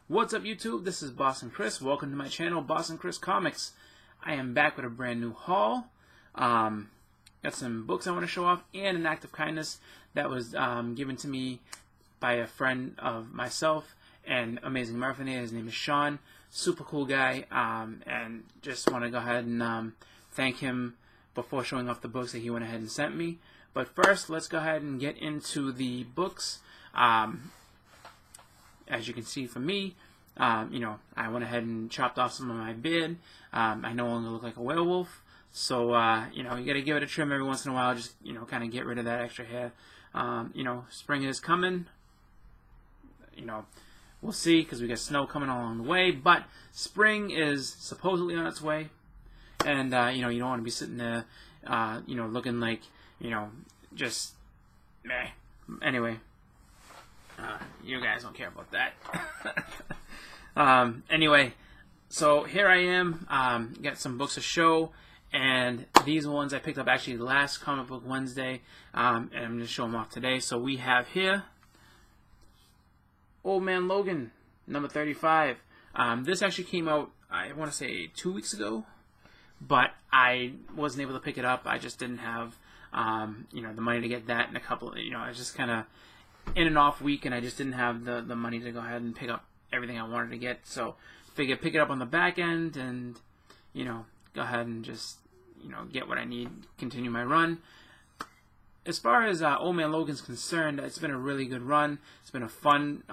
What's up, YouTube? This is Boston Chris. Welcome to my channel, Boston Chris Comics. I am back with a brand new haul. Got some books I want to show off and an act of kindness that was given to me by a friend of myself and Amazing Marfinator. His name is Sean. Super cool guy, and just want to go ahead and thank him before showing off the books that he went ahead and sent me. But first, let's go ahead and get into the books. As you can see from me, I went ahead and chopped off some of my beard. I no longer look like a werewolf, so you got to give it a trim every once in a while. Just kind of get rid of that extra hair. Spring is coming. We'll see, because we got snow coming along the way. But spring is supposedly on its way, and you don't want to be sitting there, looking like just meh. Anyway. You guys don't care about that. Anyway, so here I am. Got some books to show, and these ones I picked up actually last Comic Book Wednesday, and I'm going to show them off today. So we have here Old Man Logan, number 35. This actually came out, I want to say, 2 weeks ago, but I wasn't able to pick it up. I just didn't have, the money to get that in a couple. I was just kind of in an off week, and I just didn't have the money to go ahead and pick up everything I wanted to get. So figured pick it up on the back end and go ahead and just get what I need, continue my run. As far as Old Man Logan's concerned, it's been a really good run. It's been a fun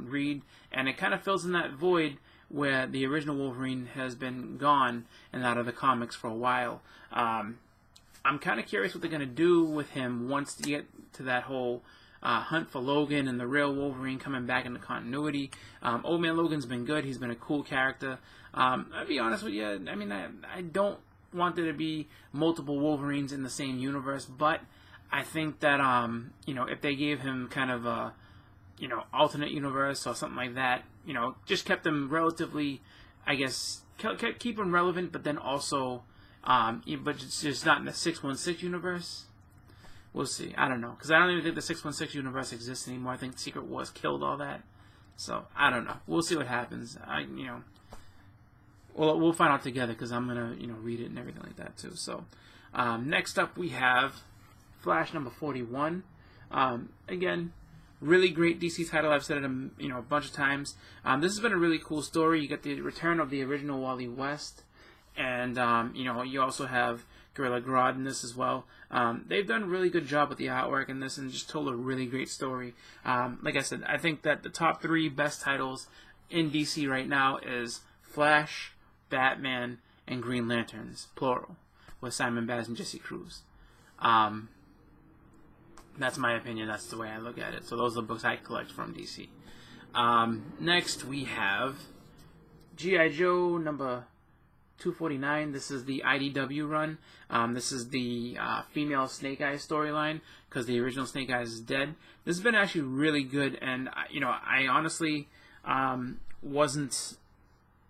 read, and it kind of fills in that void where the original Wolverine has been gone and out of the comics for a while. I'm kind of curious what they're going to do with him once you get to that whole hunt for Logan and the real Wolverine coming back into continuity. Old Man Logan's been good. He's been a cool character. I'll be honest with you. I mean, I don't want there to be multiple Wolverines in the same universe, but I think that if they gave him kind of a alternate universe or something like that, just kept him relatively, I guess, keep him relevant, but then also, but it's just not in the 616 universe. We'll see. I don't know, because I don't even think the 616 universe exists anymore. I think Secret Wars killed all that. So I don't know. We'll see what happens. We'll find out together, because I'm gonna read it and everything like that too. So next up we have Flash number 41. Again, really great DC title. I've said it a bunch of times. This has been a really cool story. You get the return of the original Wally West, and you also have Gorilla Grodd in this as well. They've done a really good job with the artwork in this and just told a really great story. Like I said, I think that the top 3 best titles in DC right now is Flash, Batman, and Green Lanterns, plural, with Simon Baz and Jesse Cruz. That's my opinion. That's the way I look at it. So those are the books I collect from DC. Next, we have G.I. Joe number 249. This is the IDW run. This is the female Snake Eyes storyline, because the original Snake Eyes is dead. This has been actually really good, and I honestly wasn't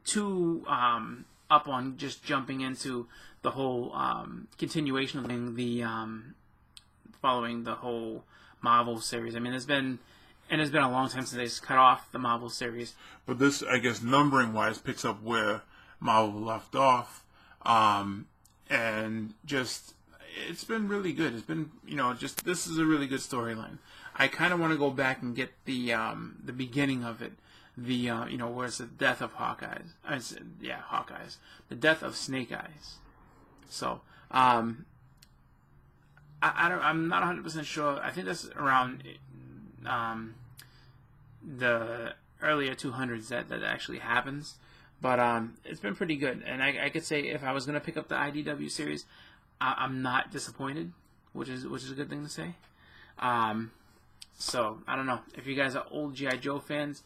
too up on just jumping into the whole continuation of the following the whole Marvel series. I mean, it's been a long time since they cut off the Marvel series. But this, I guess, numbering wise, picks up where Marvel left off, and just it's been really good. It's been this is a really good storyline. I kind of want to go back and get the beginning of it, where it's the death of Hawkeyes. Hawkeyes, the death of Snake Eyes. So I'm not 100% sure. I think that's around the earlier 200s that actually happens. But it's been pretty good, and I could say if I was going to pick up the IDW series, I'm not disappointed, which is a good thing to say. So I don't know if you guys are old G.I. Joe fans.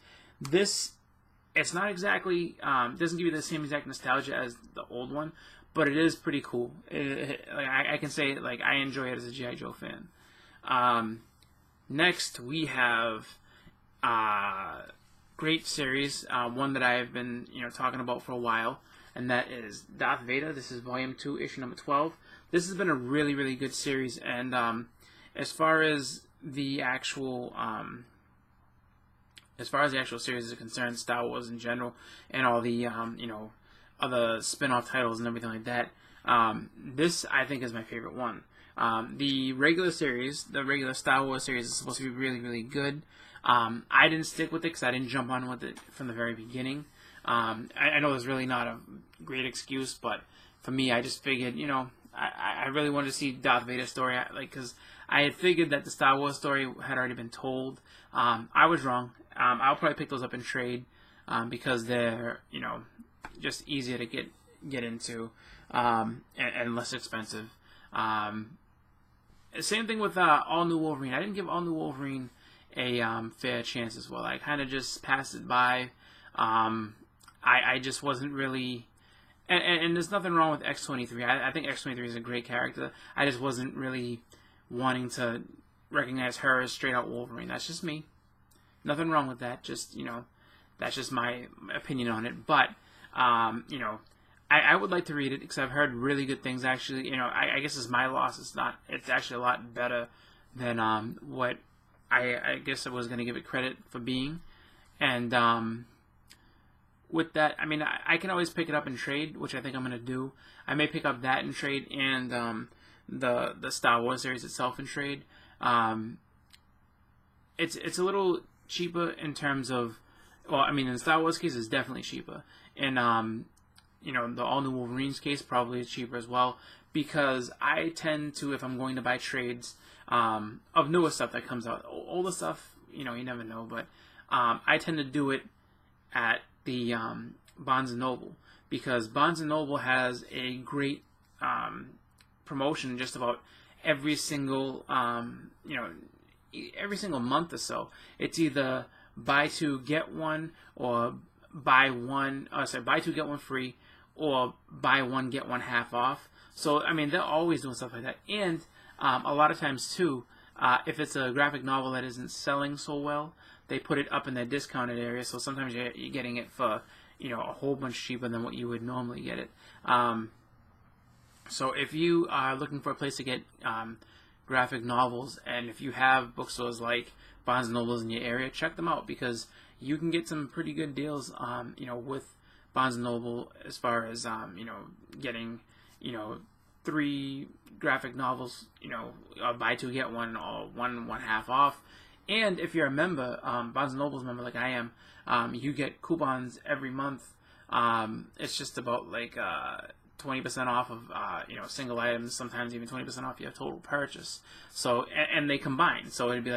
It's not exactly doesn't give you the same exact nostalgia as the old one, but it is pretty cool. I can say I enjoy it as a G.I. Joe fan. Next we have great series, one that I have been talking about for a while, and that is Darth Vader. This is Volume 2, issue number 12. This has been a really, really good series, and as far as the actual as far as the actual series is concerned, Star Wars in general, and all the other spin-off titles and everything like that, this I think is my favorite one. The regular series, the regular Star Wars series, is supposed to be really, really good. I didn't stick with it because I didn't jump on with it from the very beginning. I know there's really not a great excuse, but for me, I just figured, I really wanted to see Darth Vader's story, because I had figured that the Star Wars story had already been told. I was wrong. I'll probably pick those up in trade because they're, just easier to get into and less expensive. Same thing with All New Wolverine. I didn't give All New Wolverine a fair chance as well. I kind of just passed it by. I just wasn't really... And there's nothing wrong with X-23. I think X-23 is a great character. I just wasn't really wanting to recognize her as straight-out Wolverine. That's just me. Nothing wrong with that. Just, that's just my opinion on it. But, I would like to read it because I've heard really good things, actually. I guess it's my loss. It's actually a lot better than what I guess I was going to give it credit for being. And with that, I can always pick it up in trade, which I think I'm going to do. I may pick up that in trade and the Star Wars series itself in trade. It's a little cheaper in terms of, in the Star Wars case, it's definitely cheaper. And, the All New Wolverine's case probably is cheaper as well, because I tend to, if I'm going to buy trades of newer stuff that comes out, older stuff, you never know, but I tend to do it at the Barnes & Noble, because Barnes & Noble has a great promotion just about every single every single month or so. It's either buy two get one, or buy two get one free, or buy one get one half off. So they're always doing stuff like that. And a lot of times too, if it's a graphic novel that isn't selling so well, they put it up in their discounted area. So sometimes you're getting it for a whole bunch cheaper than what you would normally get it. So if you are looking for a place to get graphic novels, and if you have bookstores like Barnes & Nobles in your area, check them out, because you can get some pretty good deals, with Barnes & Noble, as far as, getting, 3 graphic novels, buy two, get one, or one half off. And if you're a member, Barnes & Noble's member like I am, you get coupons every month. It's just about 20% off of, single items, sometimes even 20% off your total purchase. So, and they combine. So it'd be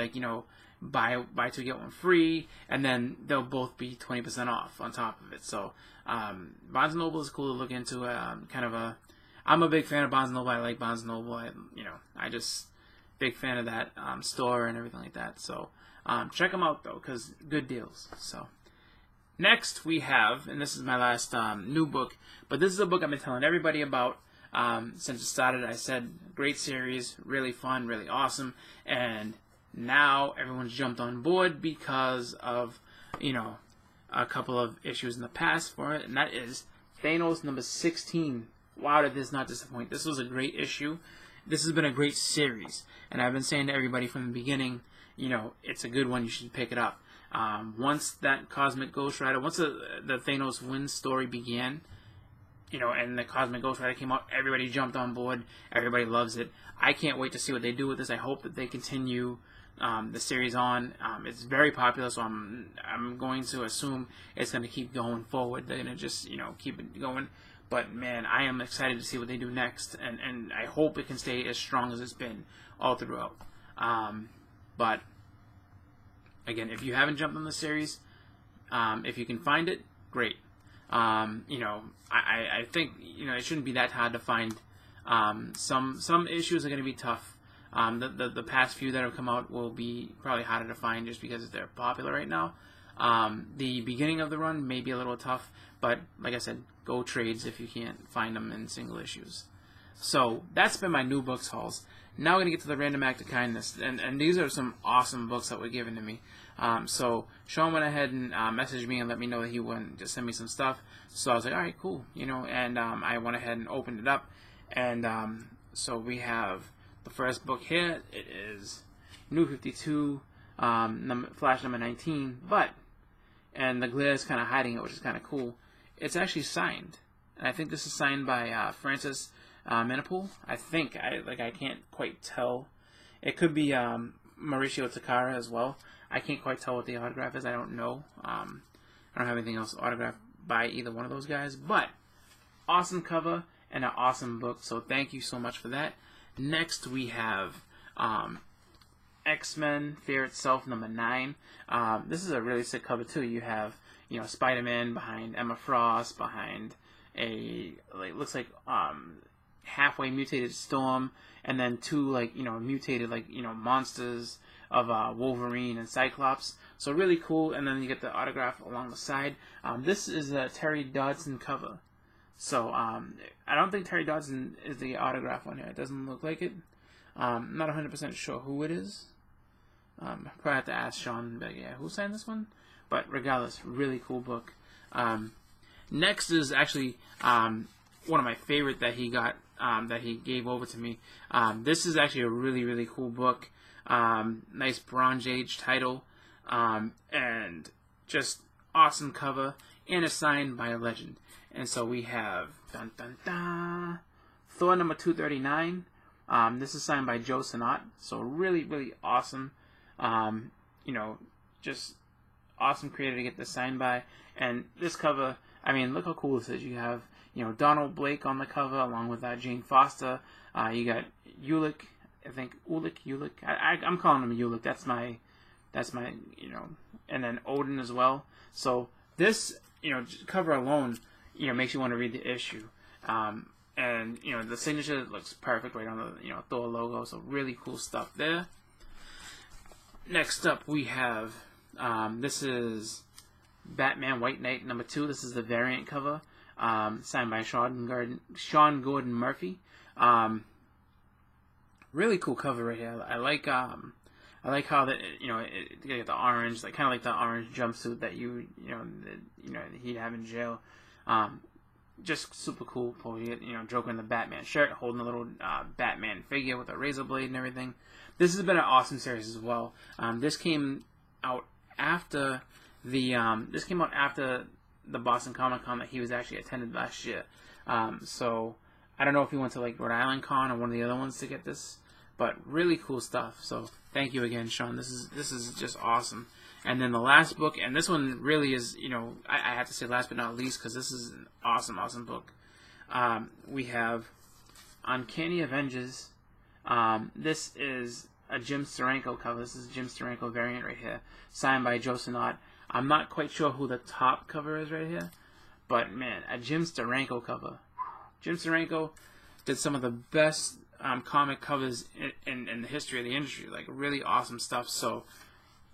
buy two, get one free, and then they'll both be 20% off on top of it. So, Barnes & Noble is cool to look into. I'm a big fan of Barnes & Noble. I like Barnes & Noble. I just big fan of that store and everything like that. So, check them out though, because good deals. So, next we have, and this is my last new book, but this is a book I've been telling everybody about since it started. I said, great series, really fun, really awesome, and now everyone's jumped on board because of, a couple of issues in the past for it, and that is Thanos number 16. Wow, did this not disappoint? This was a great issue. This has been a great series, and I've been saying to everybody from the beginning, it's a good one, you should pick it up. Once that Cosmic Ghost Rider, once the Thanos win story began, and the Cosmic Ghost Rider came out, everybody jumped on board. Everybody loves it. I can't wait to see what they do with this. I hope that they continue the series on. It's very popular, so I'm going to assume it's going to keep going forward. They're going to just, keep it going. But, man, I am excited to see what they do next, and I hope it can stay as strong as it's been all throughout. But, again, if you haven't jumped on the series, if you can find it, great. I think, it shouldn't be that hard to find. Some issues are going to be tough. The past few that have come out will be probably harder to find just because they're popular right now. The beginning of the run may be a little tough, but like I said, go trades if you can't find them in single issues. So that's been my new books hauls. Now we're going to get to the random act of kindness, and these are some awesome books that were given to me. So Sean went ahead and messaged me and let me know that he wanted to send me some stuff. So I was like, all right, cool, and I went ahead and opened it up, and so we have the first book here. It is New 52, Flash number 19, but and the glare is kind of hiding it, which is kind of cool. It's actually signed, and I think this is signed by Francis Manipul. I think I can't quite tell. It could be Mauricio Takara as well. I can't quite tell what the autograph is. I don't know. I don't have anything else autographed by either one of those guys. But awesome cover and an awesome book. So thank you so much for that. Next we have X-Men Fear Itself #9. This is a really sick cover too. You have Spider-Man behind Emma Frost, behind a looks like halfway mutated Storm, and then two mutated monsters of Wolverine and Cyclops. So really cool. And then you get the autograph along the side. This is a Terry Dodson cover. So I don't think Terry Dodson is the autograph one here. It doesn't look like it. I'm not 100% sure who it is. Probably have to ask Sean, but yeah, who signed this one? But regardless, really cool book. Next is actually one of my favorite that he got, that he gave over to me. This is actually a really, really cool book. Nice Bronze Age title, and just awesome cover, and it's signed by a legend. And so we have dun, dun, dun, Thor #239. This is signed by Joe Sinnott. So really, really awesome. Just awesome creator to get this signed by. And this cover, I mean, look how cool this is. You have, Donald Blake on the cover along with Jane Foster. You got Ulick, I think Ulick. I'm calling him Ulick. That's my, and then Odin as well. So this, cover alone, makes you want to read the issue. And the signature looks perfect right on the Thor logo. So really cool stuff there. Next up we have this is Batman White Knight #2. This is the variant cover, signed by Sean Gordon Murphy. Really cool cover right here. I like how that you get the orange, kind of like the orange jumpsuit that he'd have in jail. Just super cool. Joker in the Batman shirt, holding a little Batman figure with a razor blade and everything. This has been an awesome series as well. This came out after the Boston Comic Con that he was actually attended last year. So I don't know if he went to Rhode Island Con or one of the other ones to get this, but really cool stuff. So thank you again, Sean. This is just awesome. And then the last book, and this one really is, I have to say last but not least, because this is an awesome, awesome book. We have Uncanny Avengers. This is a Jim Steranko cover. This is a Jim Steranko variant right here, signed by Joe Sinnott. I'm not quite sure who the top cover is right here, but man, a Jim Steranko cover. Jim Steranko did some of the best comic covers in the history of the industry. Really awesome stuff. So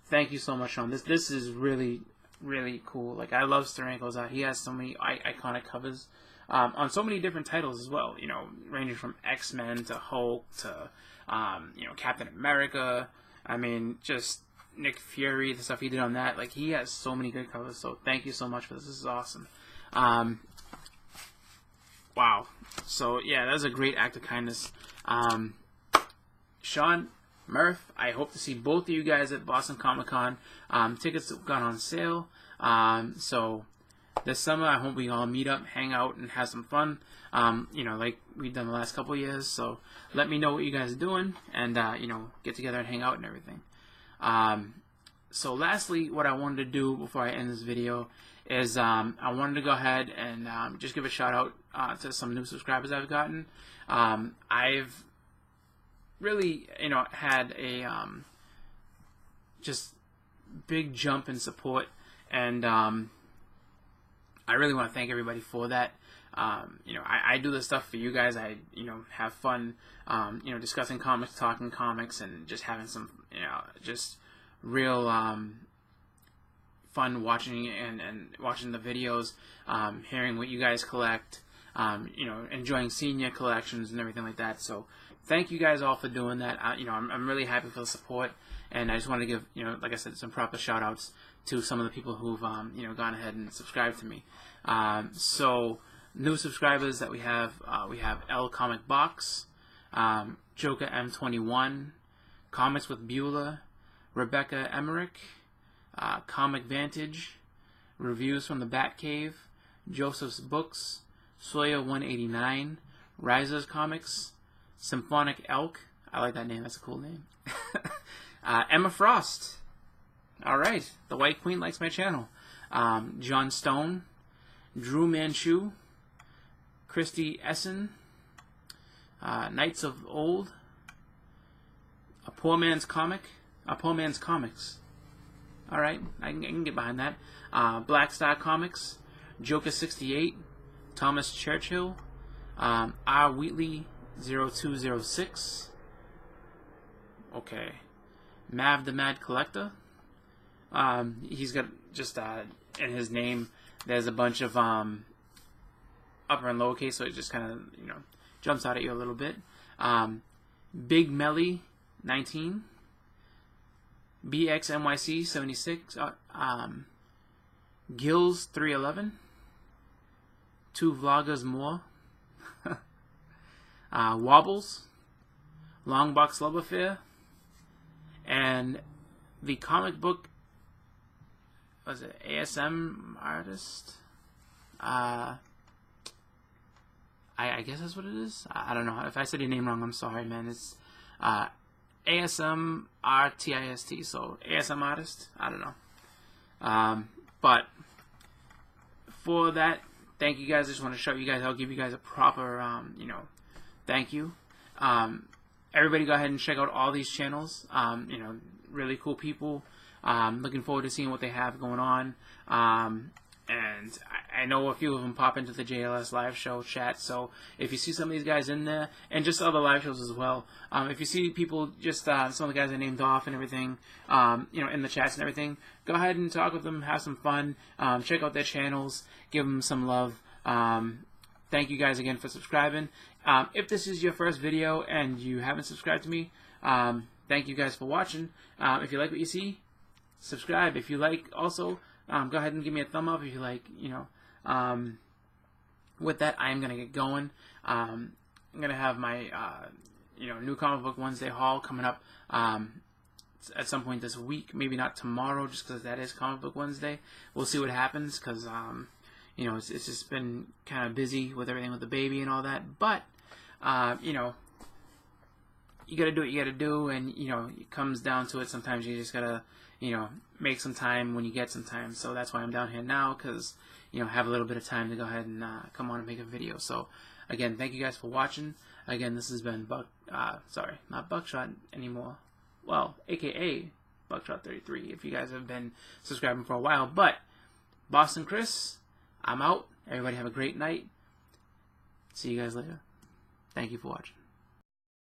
thank you so much, Sean. This is really, really cool. I love Steranko's art. He has so many iconic covers on so many different titles as well. Ranging from X-Men to Hulk to Captain America. I mean, just Nick Fury, the stuff he did on that. He has so many good covers. So thank you so much for this. This is awesome. Wow. So yeah, that was a great act of kindness. Sean, Murph, I hope to see both of you guys at Boston Comic Con. Tickets got on sale. So this summer, I hope we all meet up, hang out, and have some fun. Like we've done the last couple of years. So let me know what you guys are doing, and get together and hang out and everything. So lastly, what I wanted to do before I end this video is I wanted to go ahead and just give a shout out to some new subscribers I've gotten. I've really had a just big jump in support, and I really want to thank everybody for that. I do this stuff for you guys. I have fun discussing comics, talking comics, and just having some just real fun watching and watching the videos, hearing what you guys collect, enjoying senior collections and everything like that. So thank you guys all for doing that. I'm really happy for the support, and I just want to give like I said, some proper shout outs to some of the people who've gone ahead and subscribed to me. So new subscribers that we have L Comic Box, Joker M21, Comics with Beulah, Rebecca Emmerich, Comic Vantage, Reviews from the Batcave, Joseph's Books, Sawyer 189, Risers Comics, Symphonic Elk. I like that name. That's a cool name. Emma Frost. All right. The White Queen likes my channel. John Stone, Drew Manchu, Christy Essen, Knights of Old, A Poor Man's Comics. All right, I can get behind that. Black Star Comics, Joker 68, Thomas Churchill, R. Wheatley 0206. Okay, Mav the Mad Collector. He's got just in his name. There's a bunch of upper and lowercase, so it just kind of jumps out at you a little bit. Big Melly 19. BXNYC 76, Gills 311, Two Vloggers More, Wobbles, Longbox Love Affair, and the comic book, was it ASM Artist? I guess that's what it is. I don't know. If I said your name wrong, I'm sorry, man. It's ASM Artist, so ASM Artist. I don't know. But for that, thank you guys. I just want to show you guys. I'll give you guys a proper, thank you. Everybody, go ahead and check out all these channels. Really cool people. Looking forward to seeing what they have going on. And I know a few of them pop into the JLS live show chat, so if you see some of these guys in there, and just other live shows as well, if you see people, just some of the guys I named off and everything, in the chats and everything, go ahead and talk with them, have some fun, check out their channels, give them some love. Thank you guys again for subscribing. If this is your first video and you haven't subscribed to me, thank you guys for watching. If you like what you see, subscribe. If you like, also, go ahead and give me a thumb up if you like, with that, I'm going to get going. I'm going to have my, new Comic Book Wednesday haul coming up at some point this week. Maybe not tomorrow, just because that is Comic Book Wednesday. We'll see what happens, because, it's just been kind of busy with everything with the baby and all that. But, you got to do what you got to do, and, it comes down to it. Sometimes you just got to, make some time when you get some time. So that's why I'm down here now, because, have a little bit of time to go ahead and come on and make a video. So, again, thank you guys for watching. Again, this has been not Buckshot anymore. Well, AKA Buckshot33, if you guys have been subscribing for a while. But, Boston Chris, I'm out. Everybody have a great night. See you guys later. Thank you for watching.